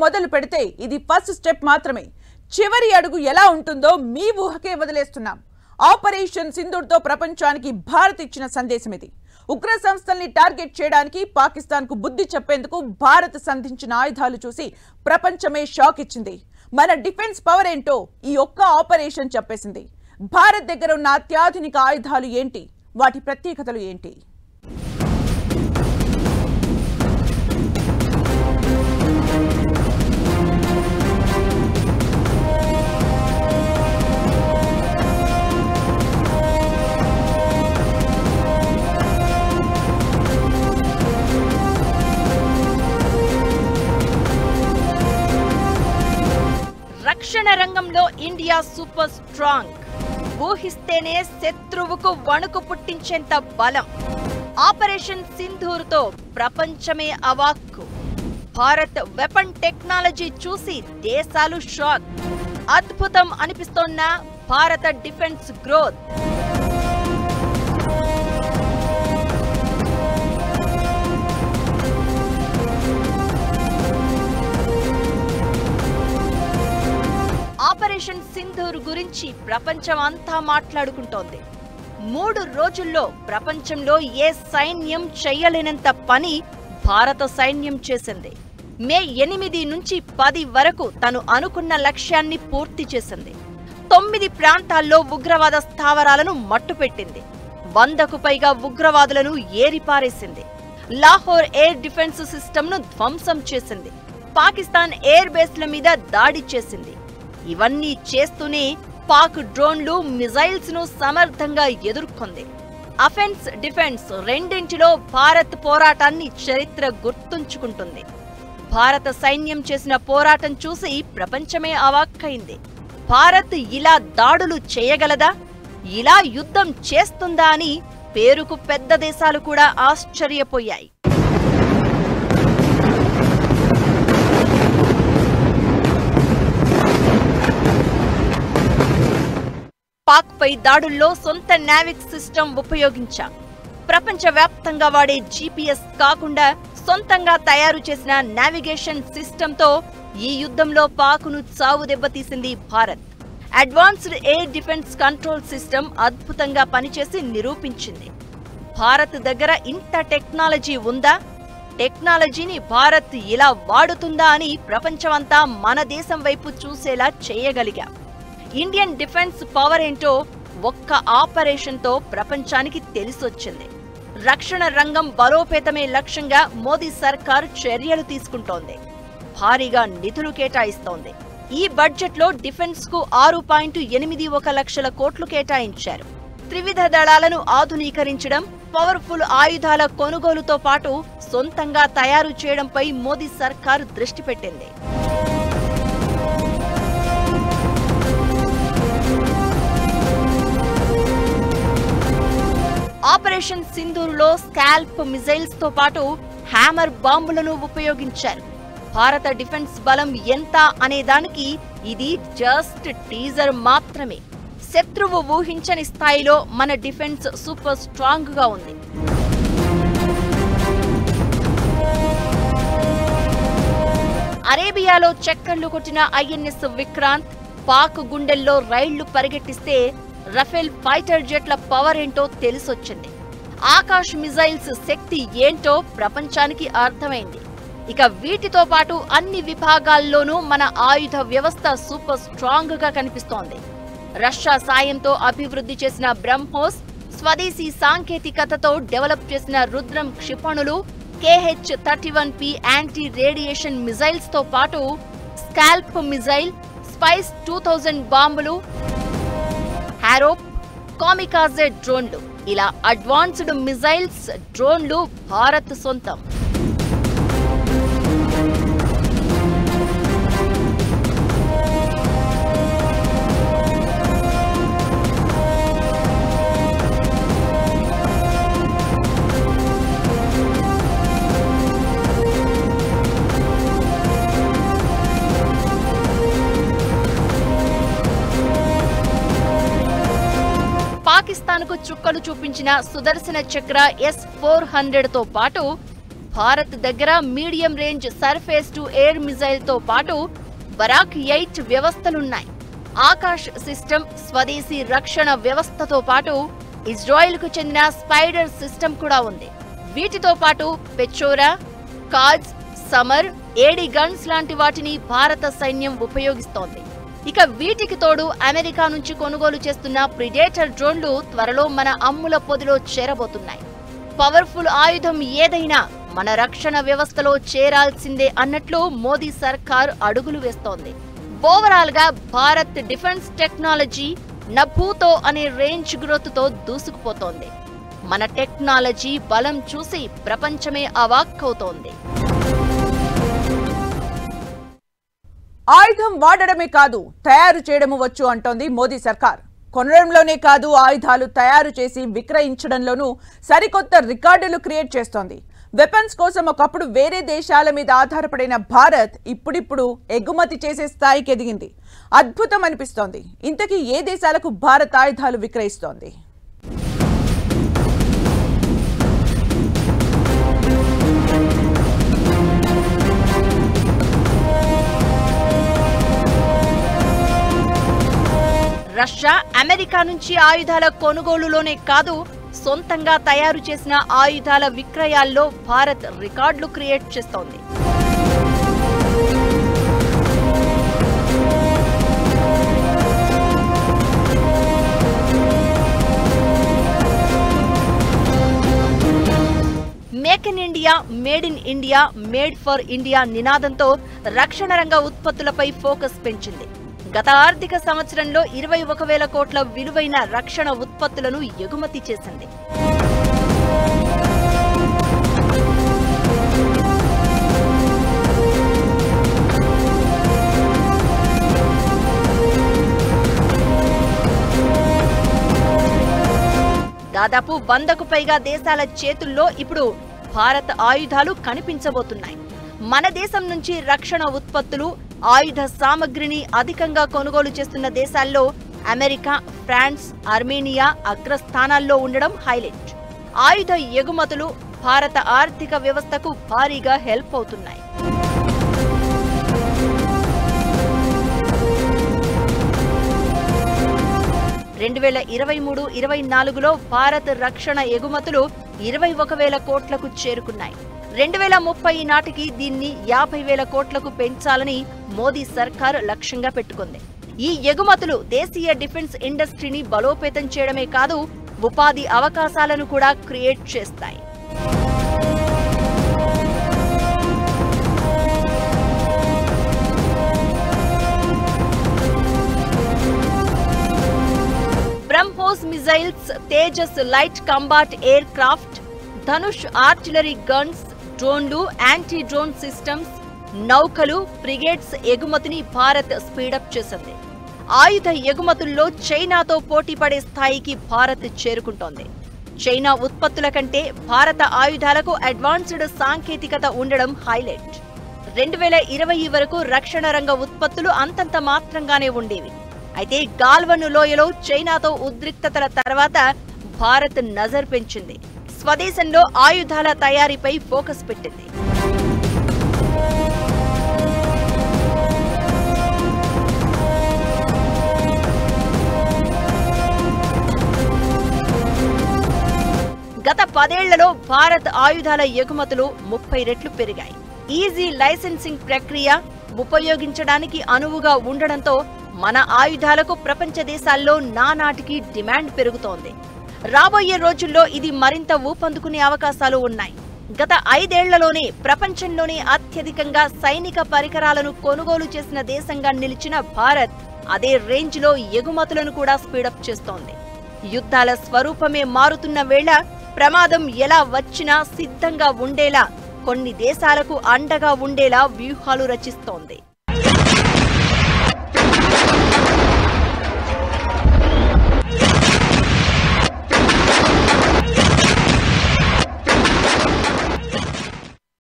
మొదలు పెడితే ఇది ఫస్ట్ స్టెప్ మాత్రమే. చివరి అడుగు ఎలా ఉంటుందో మీ ఊహకే వదిలేస్తున్నాం. ఆపరేషన్ సింధూర్తో ప్రపంచానికి భారత్ ఇచ్చిన సందేశం ఇది. ఉగ్ర సంస్థల్ని టార్గెట్ చేయడానికి పాకిస్తాన్కు బుద్ధి చెప్పేందుకు భారత్ సంధించిన ఆయుధాలు చూసి ప్రపంచమే షాక్ ఇచ్చింది. మన డిఫెన్స్ పవర్ ఏంటో ఈ ఒక్క ఆపరేషన్ చెప్పేసింది. భారత్ దగ్గర ఉన్న అత్యాధునిక ఆయుధాలు ఏంటి, వాటి ప్రత్యేకతలు ఏంటి? రక్షణ రంగంలో ఇండియా సూపర్ స్ట్రాంగ్. ఊహిస్తేనే శత్రువుకు వణుకు పుట్టించేంత బలం. ఆపరేషన్ సింధూర్తో ప్రపంచమే అవాక్కు. భారత్ వెపన్ టెక్నాలజీ చూసి దేశాలు షాక్. అద్భుతం అనిపిస్తోన్న భారత డిఫెన్స్ గ్రోత్. ఆపరేషన్ సింధూర్ గురించి ప్రపంచం అంతా మాట్లాడుకుంటోంది. 3 రోజుల్లో ప్రపంచంలో ఏ సైన్యం చేయలేనంత పని భారత సైన్యం చేసింది. మే 8 నుంచి 10 వరకు తను అనుకున్న లక్ష్యాన్ని పూర్తి చేసింది. 9 ప్రాంతాల్లో ఉగ్రవాద స్థావరాలను మట్టుపెట్టింది. 100కు పైగా ఉగ్రవాదులను ఏరిపారేసింది. లాహోర్ ఎయిర్ డిఫెన్స్ సిస్టమ్ను ధ్వంసం చేసింది. పాకిస్తాన్ ఎయిర్ బేస్ల మీద దాడి చేసింది. ఇవన్నీ చేస్తూనే పాక్ డ్రోన్లు, మిజైల్స్ ను సమర్థంగా ఎదుర్కొంది. అఫెన్స్, డిఫెన్స్ రెండింటిలో భారత్ పోరాటాన్ని చరిత్ర గుర్తుంచుకుంటుంది. భారత సైన్యం చేసిన పోరాటం చూసి ప్రపంచమే అవాక్కైంది. భారత్ ఇలా దాడులు చేయగలదా, ఇలా యుద్ధం చేస్తుందా అని పేరుకు పెద్ద దేశాలు కూడా ఆశ్చర్యపోయాయి. పాక్ పై దాడుల్లో సొంత నావిక్ సిస్టమ్ ఉపయోగించాం. ప్రపంచవ్యాప్తంగా వాడే జీపీఎస్ కాకుండా సొంతంగా తయారు చేసిన నావిగేషన్ సిస్టంతో ఈ యుద్ధంలో పాకును చావు దెబ్బతీసింది Bharat. Advanced air defence control system అద్భుతంగా పనిచేసి నిరూపించింది. భారత్ దగ్గర ఇంత టెక్నాలజీ ఉందా, టెక్నాలజీని భారత్ ఇలా వాడుతుందా అని ప్రపంచమంతా మన దేశం వైపు చూసేలా చేయగలిగాం. ఇండియన్ డిఫెన్స్ పవర్ ఏంటో ఒక్క ఆపరేషన్తో ప్రపంచానికి తెలిసొచ్చింది. రక్షణ రంగం బలోపేతమే లక్ష్యంగా మోదీ సర్కార్ చర్యలు తీసుకుంటోంది. భారీగా నిధులు కేటాయిస్తోంది. ఈ బడ్జెట్లో డిఫెన్స్ కు 6.81 లక్షల కోట్లు కేటాయించారు. త్రివిధ దళాలను ఆధునీకరించడం, పవర్ఫుల్ ఆయుధాల కొనుగోలుతో పాటు సొంతంగా తయారు చేయడంపై మోదీ సర్కార్ దృష్టి పెట్టింది. ఆపరేషన్ సింధూర్లో స్కాల్ప్ మిజైల్స్ తో పాటు హ్యామర్ బాంబులను ఉపయోగించారు. భారత డిఫెన్స్ బలం ఎంత అనేదానికి ఇది జస్ట్ టీజర్ మాత్రమే. శత్రువు ఊహించని స్థాయిలో మన డిఫెన్స్ సూపర్ స్ట్రాంగ్ గా ఉంది. అరేబియాలో చక్కర్లు కొట్టిన ఐఎన్ఎస్ విక్రాంత్ పాక్ గుండెల్లో రైళ్లు పరిగెట్టిస్తే రఫేల్ ఫైటర్ జెట్ల పవర్ ఏంటో తెలిసొచ్చింది. ఆకాశ్ మిజైల్స్ శక్తి ఏంటో ప్రపంచానికి అర్థమైంది. ఇక వీటితో పాటు అన్ని విభాగాల్లోనూ మన ఆయుధ వ్యవస్థ సూపర్ స్ట్రాంగ్ గా కనిపిస్తోంది. రష్యా సాయంతో అభివృద్ధి చేసిన బ్రహ్మోస్, స్వదేశీ సాంకేతికతతో డెవలప్ చేసిన రుద్రం క్షిపణులు, KH-31P యాంటీ రేడియేషన్ మిజైల్స్ తో పాటు స్కాల్ప్ మిజైల్, స్పైస్ 2000 బాంబులు, హారోప్, కామికాజే డ్రోన్లు, ఇలా అడ్వాన్స్డ్ మిజైల్స్, డ్రోన్లు భారత్ సొంతం. పాకిస్తాన్కు చుక్కలు చూపించిన సుదర్శన చక్ర S-400తో పాటు భారత్ దగ్గర medium range surface to air missile తో పాటు బరాక్ 8 వ్యవస్థలున్నాయి. ఆకాష్ సిస్టమ్, స్వదేశీ రక్షణ వ్యవస్థతో పాటు ఇజ్రాయెల్ కు చెందిన స్పైడర్ సిస్టమ్ కూడా ఉంది. వీటితో పాటు పెచోరా, కాజ్, సమర్, ఏడి గన్స్ లాంటి వాటిని భారత సైన్యం ఉపయోగిస్తోంది. ఇక వీటికి తోడు అమెరికా నుంచి కొనుగోలు చేస్తున్న ప్రిడేటర్ డ్రోన్లు త్వరలో మన అమ్ముల పొదిలో చేరబోతున్నాయి. పవర్ఫుల్ ఆయుధం ఏదైనా మన రక్షణ వ్యవస్థలో చేరాల్సిందే అన్నట్లు మోదీ సర్కార్ అడుగులు వేస్తోంది. ఓవరాల్ గా భారత్ డిఫెన్స్ టెక్నాలజీ నభూతో అనే రేంజ్ గ్రోత్ తో దూసుకుపోతోంది. మన టెక్నాలజీ బలం చూసి ప్రపంచమే అవాక్కవుతోంది. ఆయుధం వాడడమే కాదు, తయారు చేయడము వచ్చు అంటోంది మోదీ సర్కార్. కొనడంలోనే కాదు, ఆయుధాలు తయారు చేసి విక్రయించడంలోనూ సరికొత్త రికార్డులు క్రియేట్ చేస్తోంది. వెపన్స్ కోసం ఒకప్పుడు వేరే దేశాల మీద ఆధారపడిన భారత్ ఇప్పుడిప్పుడు ఎగుమతి చేసే స్థాయికి ఎదిగింది. అద్భుతం అనిపిస్తోంది. ఇంతకీ ఏ దేశాలకు భారత్ ఆయుధాలు విక్రయిస్తోంది? రష్యా, అమెరికా నుంచి ఆయుధాల కొనుగోలులోనే కాదు, సొంతంగా తయారు చేసిన ఆయుధాల విక్రయాల్లో భారత్ రికార్డులు క్రియేట్ చేస్తోంది. Make in India, made in India, made for India నినాదంతో రక్షణ రంగ ఉత్పత్తులపై ఫోకస్ పెంచింది. గత ఆర్థిక సంవత్సరంలో 21,000 కోట్ల విలువైన రక్షణ ఉత్పత్తులను ఎగుమతి చేసింది. దాదాపు 100కు పైగా దేశాల చేతుల్లో ఇప్పుడు భారత్ ఆయుధాలు కనిపించబోతున్నాయి. మన దేశం నుంచి రక్షణ ఉత్పత్తులు, ఆయుధ సామగ్రిని అధికంగా కొనుగోలు చేస్తున్న దేశాల్లో అమెరికా, ఫ్రాన్స్, ఆర్మేనియా అగ్రస్థానాల్లో ఉండడం హైలైట్. ఆయుధ ఎగుమతులు భారత ఆర్థిక వ్యవస్థకు భారీగా హెల్ప్ అవుతున్నాయి. రెండు 2023-24లో భారత్ రక్షణ ఎగుమతులు 21,000 కోట్లకు చేరుకున్నాయి. 2030 నాటికి దీన్ని 50,000 కోట్లకు పెంచాలని మోదీ సర్కార్ లక్ష్యంగా పెట్టుకుంది. ఈ ఎగుమతులు దేశీయ డిఫెన్స్ ఇండస్ట్రీని బలోపేతం చేయడమే కాదు, ఉపాధి అవకాశాలను కూడా క్రియేట్ చేస్తాయి. BrahMos missiles, Tejas light combat air craft, Dhanush artillery guns, డ్రోన్లు, యాంటీ డ్రోన్ సిస్టమ్స్, నౌకలు, ఫ్రిగేట్స్ ఎగుమతిని భారత్ స్పీడప్ చేసింది. ఆయుధ ఎగుమతుల్లో చైనాతో పోటీ పడే స్థాయికి భారత్ చేరుకుంటోంది. చైనా ఉత్పత్తుల కంటే భారత ఆయుధాలకు అడ్వాన్స్డ్ సాంకేతికత ఉండడం హైలైట్. 2020 వరకు రక్షణ రంగ ఉత్పత్తులు అంతంత మాత్రంగానే ఉండేవి. అయితే గాల్వన్ లోయలో చైనాతో ఉద్రిక్తతల తర్వాత భారత్ నజర్ పెంచింది. స్వదేశంలో ఆయుధాల తయారీపై ఫోకస్ పెట్టింది. గత 10 ఏళ్లలో భారత్ ఆయుధాల ఎగుమతులు 30 రెట్లు పెరిగాయి. ఈజీ లైసెన్సింగ్ ప్రక్రియ ఉపయోగించడానికి అనువుగా ఉండడంతో మన ఆయుధాలకు ప్రపంచ దేశాల్లో నానాటికి డిమాండ్ పెరుగుతోంది. రాబోయే రోజుల్లో ఇది మరింత ఊపందుకునే అవకాశాలు ఉన్నాయి. గత 5 ఏళ్లలోనే ప్రపంచంలోనే అత్యధికంగా సైనిక పరికరాలను కొనుగోలు చేసిన దేశంగా నిలిచిన భారత్ అదే రేంజ్లో ఎగుమతులను కూడా స్పీడప్ చేస్తోంది. యుద్ధాల స్వరూపమే మారుతున్న వేళ ప్రమాదం ఎలా వచ్చినా సిద్ధంగా ఉండేలా, కొన్ని దేశాలకు అండగా ఉండేలా వ్యూహాలు రచిస్తోంది.